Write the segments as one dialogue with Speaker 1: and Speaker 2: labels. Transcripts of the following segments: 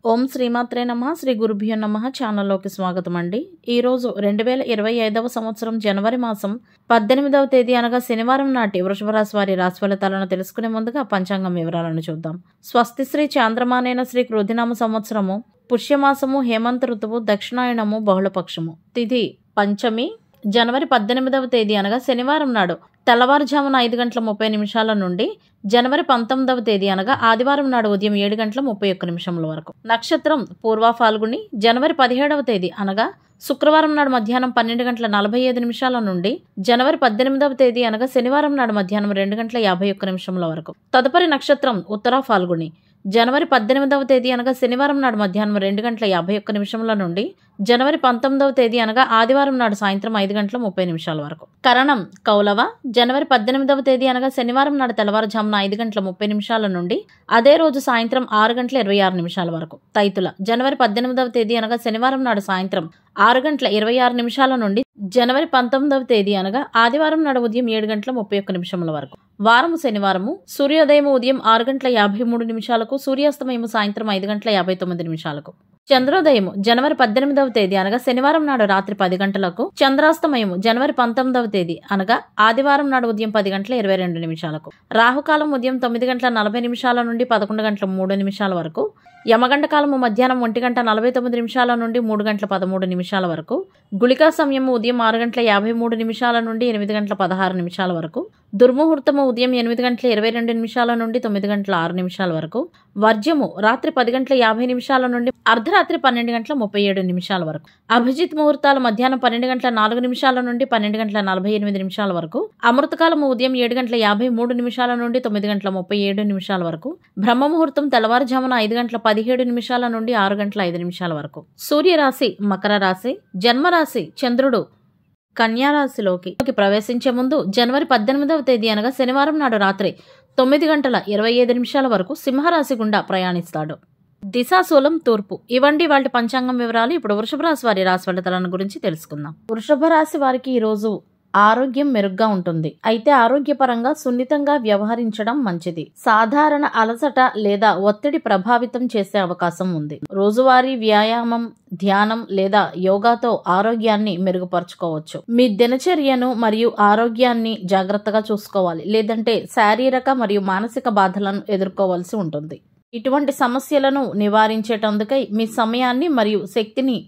Speaker 1: ఓం శ్రీమాత్రే నమః శ్రీ గురుభ్యో నమః ఛానల్లోకి స్వాగతం అండి. ఈరోజు 2025వ సంవత్సరం జనవరి మాసం 18వ తేదీ అనగా శనివారం నాటి వృషభ రాశి వారి రాశి ఫలితాలను తెలుసుకునే ముందుగా పంచాంగం వివరాలను చూద్దాం. స్వస్తి శ్రీ చాంద్రమానేన శ్రీ క్రోధినామ సంవత్సరము పుష్యమాసము హేమంత ఋతువు దక్షిణాయనము బహుళపక్షము తిథి పంచమి జనవరి 18వ తేదీ అనగా శనివారం నాడు తెల్లవారుజామున 5:30 నుండి జనవరి 19వ తేదీ అనగా ఆదివారం నాడు ఉదయం 7:31 వరకు. నక్షత్రం పూర్వ ఫాల్గుని జనవరి 17వ తేదీ అనగా శుక్రవారం నాడు మధ్యాహ్నం 12:45 నుండి జనవరి 18వ తేదీ అనగా శనివారం నాడు మధ్యాహ్నం 2:51 వరకు. తదుపరి నక్షత్రం ఉత్తర ఫాల్గుని జనవరి 18వ తేదీ అనగా శనివారం నాడు మధ్యాహ్నం 2:51 నుండి జనవరి 19వ తేదీ అనగా ఆదివారం నాడు సాయంత్రం 5:30 వరకు. కరణం కౌలవ జనవరి 18వ తేదీ అనగా శనివారం నాడు తెల్లవారుజామున 5:30 నుండి అదే రోజు సాయంత్రం 6:26 వరకు. తైతుల జనవరి 18వ తేదీ అనగా శనివారం నాడు సాయంత్రం 6:26 నుండి జనవరి 19వ తేదీ అనగా ఆదివారం నాడు ఉదయం 7:31 వరకు. వారము శనివారము సూర్యోదయం ఉదయం 6:53 సూర్యాస్తమయము సాయంత్రం 5:59. చంద్రోదయము జనవరి 18వ తేదీ అనగా శనివారం నాడు రాత్రి 10 గంటలకు. చంద్రాస్తమయము జనవరి 19వ తేదీ అనగా ఆదివారం నాడు ఉదయం 10:22. రాహుకాలం ఉదయం 9:40 నుండి 11:03 వరకు. యమగండ కాలము మధ్యాహ్నం 1:49 నుండి 3:13 వరకు. గుళికా సమయము ఉదయం 6:53 నుండి 8:16 వరకు. దుర్ముహూర్తము ఉదయం 8:22 నుండి 9:06 వరకు. వర్జ్యము రాత్రి 10:50 నుండి అర్ధరాత్రి 12:37 వరకు. అభిజిత్ ముహూర్తాలు మధ్యాహ్నం 12:04 నుండి 12:48 వరకు. అమృతకాలము ఉదయం 7:53 నుండి 9:37 వరకు. బ్రహ్మ ముహూర్తం తెల్లవారుజామున 5:17 నుండి 6:05 వరకు. సూర్యరాశి మకర రాశి, జన్మరాశి చంద్రుడు కన్యారాశిలోకి ప్రవేశించే ముందు జనవరి 18వ తేదీ అనగా శనివారం నాడు రాత్రి 9:25 వరకు సింహరాశి గుండా ప్రయాణిస్తాడు. దిశాశూలం తూర్పు. ఇవండి వాటి పంచాంగం వివరాలు. ఇప్పుడు వృషభ రాశి వారి రాశి ఫలితాలను గురించి తెలుసుకుందాం. వృషభ రాశి వారికి ఈరోజు ఆరోగ్యం మెరుగ్గా ఉంటుంది. అయితే ఆరోగ్యపరంగా సున్నితంగా వ్యవహరించడం మంచిది. సాధారణ అలసట లేదా ఒత్తిడి ప్రభావితం చేసే అవకాశం ఉంది. రోజువారీ వ్యాయామం, ధ్యానం లేదా యోగాతో ఆరోగ్యాన్ని మెరుగుపరుచుకోవచ్చు. మీ దినచర్యను మరియు ఆరోగ్యాన్ని జాగ్రత్తగా చూసుకోవాలి, లేదంటే శారీరక మరియు మానసిక బాధలను ఎదుర్కోవాల్సి ఉంటుంది. ఇటువంటి సమస్యలను నివారించేటందుకై మీ సమయాన్ని మరియు శక్తిని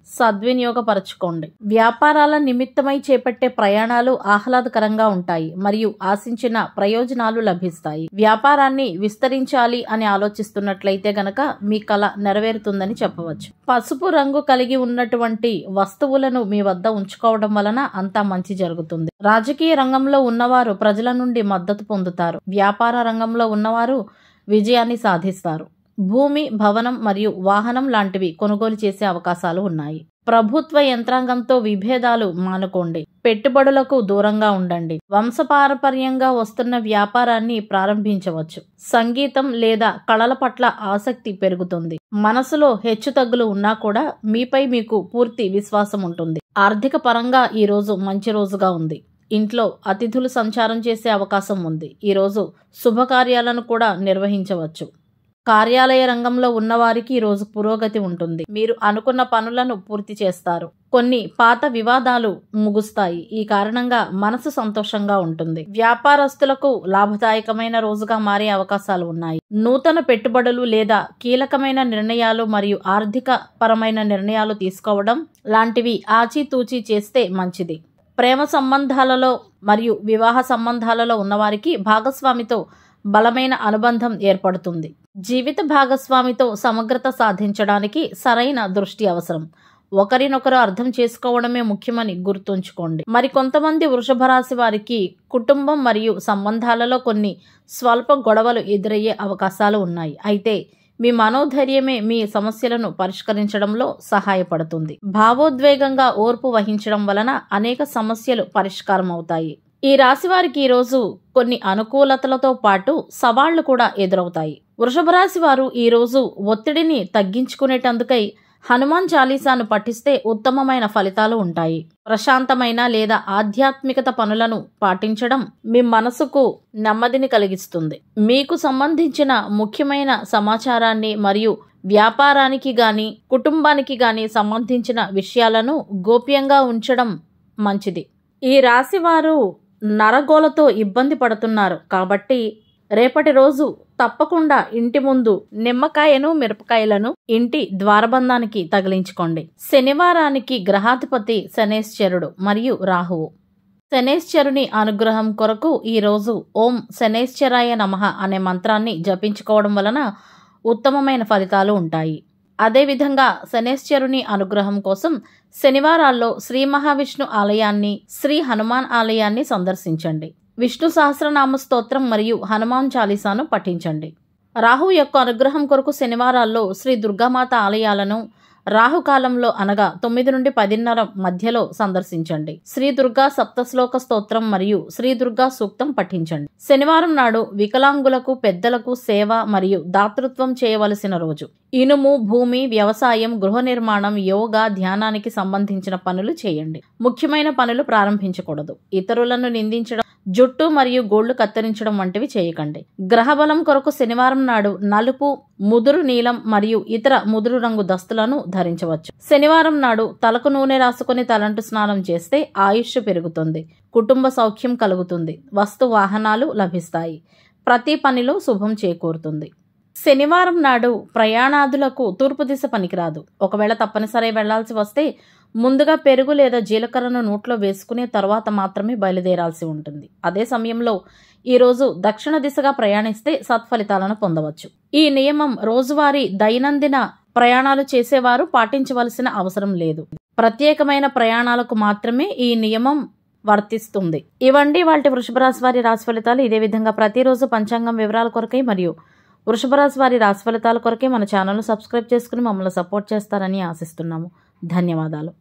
Speaker 1: సద్వినియోగపరచుకోండి. వ్యాపారాల నిమిత్తమై చేపట్టే ప్రయాణాలు ఆహ్లాదకరంగా ఉంటాయి మరియు ఆశించిన ప్రయోజనాలు లభిస్తాయి. వ్యాపారాన్ని విస్తరించాలి అని ఆలోచిస్తున్నట్లయితే గనక మీ కల నెరవేరుతుందని చెప్పవచ్చు. పసుపు రంగు కలిగి ఉన్నటువంటి వస్తువులను మీ వద్ద ఉంచుకోవడం వలన అంతా మంచి జరుగుతుంది. రాజకీయ రంగంలో ఉన్నవారు ప్రజల నుండి మద్దతు పొందుతారు. వ్యాపార రంగంలో ఉన్నవారు విజయాన్ని సాధిస్తారు. భూమి, భవనం మరియు వాహనం లాంటివి కొనుగోలు చేసే అవకాశాలు ఉన్నాయి. ప్రభుత్వ యంత్రాంగంతో విభేదాలు మానుకోండి. పెట్టుబడులకు దూరంగా ఉండండి. వంశపారంపర్యంగా వస్తున్న వ్యాపారాన్ని ప్రారంభించవచ్చు. సంగీతం లేదా కళల పట్ల ఆసక్తి పెరుగుతుంది. మనసులో హెచ్చుతగ్గులు ఉన్నా కూడా మీపై మీకు పూర్తి విశ్వాసం ఉంటుంది. ఆర్థిక పరంగా ఈ రోజు మంచి రోజుగా ఉంది. ఇంట్లో అతిథులు సంచారం చేసే అవకాశం ఉంది. ఈరోజు శుభకార్యాలను కూడా నిర్వహించవచ్చు. కార్యాలయ రంగంలో ఉన్నవారికి ఈరోజు పురోగతి ఉంటుంది. మీరు అనుకున్న పనులను పూర్తి చేస్తారు. కొన్ని పాత వివాదాలు ముగుస్తాయి. ఈ కారణంగా మనసు సంతోషంగా ఉంటుంది. వ్యాపారస్తులకు లాభదాయకమైన రోజుగా మారే అవకాశాలు ఉన్నాయి. నూతన పెట్టుబడులు లేదా కీలకమైన నిర్ణయాలు మరియు ఆర్థిక పరమైన నిర్ణయాలు తీసుకోవడం లాంటివి ఆచితూచి చేస్తే మంచిది. ప్రేమ సంబంధాలలో మరియు వివాహ సంబంధాలలో ఉన్నవారికి భాగస్వామితో బలమైన అనుబంధం ఏర్పడుతుంది. జీవిత భాగస్వామితో సమగ్రత సాధించడానికి సరైన దృష్టి అవసరం. ఒకరినొకరు అర్థం చేసుకోవడమే ముఖ్యమని గుర్తుంచుకోండి. మరికొంతమంది వృషభ రాశి వారికి కుటుంబం మరియు సంబంధాలలో కొన్ని స్వల్ప గొడవలు ఎదురయ్యే అవకాశాలు ఉన్నాయి. అయితే మీ మనోధైర్యమే మీ సమస్యలను పరిష్కరించడంలో సహాయపడుతుంది. భావోద్వేగంగా ఓర్పు వహించడం వలన అనేక సమస్యలు పరిష్కారం అవుతాయి. ఈ రాశి వారికి ఈరోజు కొన్ని అనుకూలతలతో పాటు సవాళ్లు కూడా ఎదురవుతాయి. వృషభ రాశి వారు ఈరోజు ఒత్తిడిని తగ్గించుకునేటందుకై హనుమాన్ చాలీసాను పఠిస్తే ఉత్తమమైన ఫలితాలు ఉంటాయి. ప్రశాంతమైన లేదా ఆధ్యాత్మికత పనులను పాటించడం మీ మనసుకు నెమ్మదిని కలిగిస్తుంది. మీకు సంబంధించిన ముఖ్యమైన సమాచారాన్ని మరియు వ్యాపారానికి గాని కుటుంబానికి గాని సంబంధించిన విషయాలను గోప్యంగా ఉంచడం మంచిది. ఈ రాశి వారు నరగోలతో ఇబ్బంది పడుతున్నారు కాబట్టి రేపటి రోజు తప్పకుండా ఇంటి ముందు నిమ్మకాయను మిరపకాయలను ఇంటి ద్వారబంధానికి తగిలించుకోండి. శనివారానికి గ్రహాధిపతి శనేశ్వరుడు మరియు రాహువు. శనేశ్వరుని అనుగ్రహం కొరకు ఈరోజు ఓం శనేశ్వరాయ నమః అనే మంత్రాన్ని జపించుకోవడం వలన ఉత్తమమైన ఫలితాలు ఉంటాయి. అదేవిధంగా శనేశ్వరుని అనుగ్రహం కోసం శనివారాల్లో శ్రీ మహావిష్ణు ఆలయాన్ని, శ్రీ హనుమాన్ ఆలయాన్ని సందర్శించండి. విష్ణు సహస్రనామ స్తోత్రం మరియు హనుమాన్ చాలీసాను పఠించండి. రాహు యొక్క అనుగ్రహం కొరకు శనివారాల్లో శ్రీ దుర్గామాత ఆలయాలను రాహుకాలంలో అనగా 9 నుండి 10:30 మధ్యలో సందర్శించండి. శ్రీ దుర్గా సప్తశ్లోక స్తోత్రం మరియు శ్రీ దుర్గా సూక్తం పఠించండి. శనివారం నాడు వికలాంగులకు, పెద్దలకు సేవ మరియు దాతృత్వం చేయవలసిన రోజు. ఇనుము, భూమి, వ్యవసాయం, గృహ నిర్మాణం, యోగా, ధ్యానానికి సంబంధించిన పనులు చేయండి. ముఖ్యమైన పనులు ప్రారంభించకూడదు. ఇతరులను నిందించడం, జుట్టు మరియు గోళ్లు కత్తిరించడం వంటివి చేయకండి. గ్రహబలం కొరకు శనివారం నాడు నలుపు, ముదురు నీలం మరియు ఇతర ముదురు రంగు దుస్తులను ధరించవచ్చు. శనివారం నాడు తలకు నూనె రాసుకుని తలంటు స్నానం చేస్తే ఆయుష్ పెరుగుతుంది, కుటుంబ సౌఖ్యం కలుగుతుంది, వస్తు వాహనాలు లభిస్తాయి, ప్రతి పనిలో శుభం చేకూరుతుంది. శనివారం నాడు ప్రయాణాదులకు తూర్పు దిశ పనికిరాదు. ఒకవేళ తప్పనిసరి వెళ్లాల్సి వస్తే ముందుగా పెరుగు లేదా జీలకర్రను నోట్లో వేసుకునే తర్వాత మాత్రమే బయలుదేరాల్సి ఉంటుంది. అదే సమయంలో ఈరోజు దక్షిణ దిశగా ప్రయాణిస్తే సత్ఫలితాలను పొందవచ్చు. ఈ నియమం రోజువారీ దైనందిన ప్రయాణాలు చేసేవారు పాటించవలసిన అవసరం లేదు. ప్రత్యేకమైన ప్రయాణాలకు మాత్రమే ఈ నియమం వర్తిస్తుంది. ఇవండి వాటి వృషభ రాశి వారి రాశి ఫలితాలు. ఇదే విధంగా ప్రతిరోజు పంచాంగం వివరాల కొరకై మరియు వృషభ రాశి వారి రాశి ఫలితాల కొరకే మన ఛానల్ను సబ్స్క్రైబ్ చేసుకుని మమ్మల్ని సపోర్ట్ చేస్తారని ఆశిస్తున్నాము. ధన్యవాదాలు.